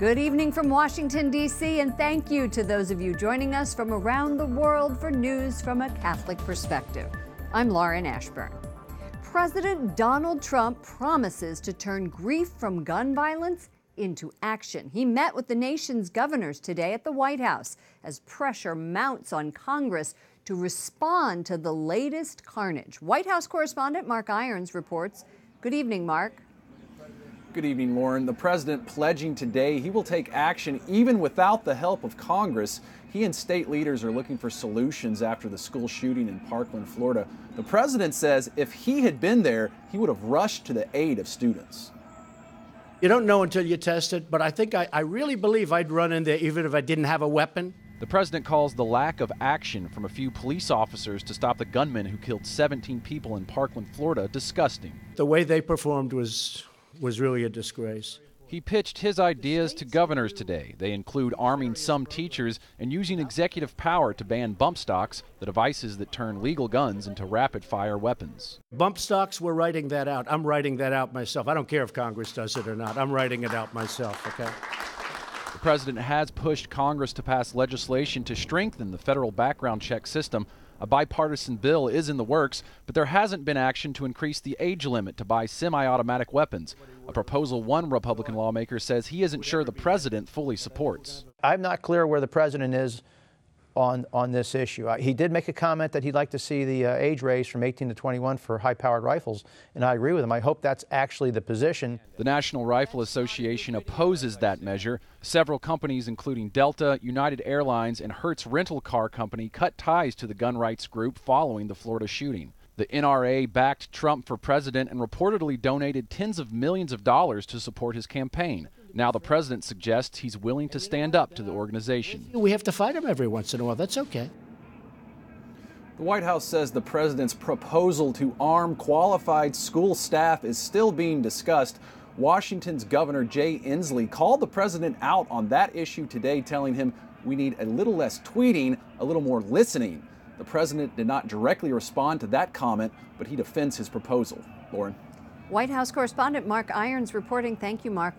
Good evening from Washington, D.C., and thank you to those of you joining us from around the world for news from a Catholic perspective. I'm Lauren Ashburn. President Donald Trump promises to turn grief from gun violence into action. He met with the nation's governors today at the White House as pressure mounts on Congress to respond to the latest carnage. White House correspondent Mark Irons reports. Good evening, Mark. Good evening, Lauren. The president pledging today he will take action even without the help of Congress. He and state leaders are looking for solutions after the school shooting in Parkland, Florida. The president says if he had been there, he would have rushed to the aid of students. You don't know until you test it, but I think I really believe I'd run in there even if I didn't have a weapon. The president calls the lack of action from a few police officers to stop the gunman who killed 17 people in Parkland, Florida, disgusting. The way they performed was really a disgrace. He pitched his ideas to governors today. They include arming some teachers and using executive power to ban bump stocks, the devices that turn legal guns into rapid-fire weapons. Bump stocks, we're writing that out. I'm writing that out myself. I don't care if Congress does it or not. I'm writing it out myself, okay? The president has pushed Congress to pass legislation to strengthen the federal background check system. A bipartisan bill is in the works, but there hasn't been action to increase the age limit to buy semi-automatic weapons, a proposal one Republican lawmaker says he isn't sure the president fully supports. I'm not clear where the president is on this issue. He did make a comment that he'd like to see the age raised from 18 to 21 for high-powered rifles, and I agree with him. I hope that's actually the position. The National Rifle Association opposes that measure. Several companies, including Delta, United Airlines, and Hertz Rental Car Company, cut ties to the gun rights group following the Florida shooting. The NRA backed Trump for president and reportedly donated tens of millions of dollars to support his campaign. Now the president suggests he's willing to stand up to the organization. We have to fight him every once in a while. That's okay. The White House says the president's proposal to arm qualified school staff is still being discussed. Washington's Governor Jay Inslee called the president out on that issue today, telling him we need a little less tweeting, a little more listening. The president did not directly respond to that comment, but he defends his proposal. Lauren. White House correspondent Mark Irons reporting. Thank you, Mark.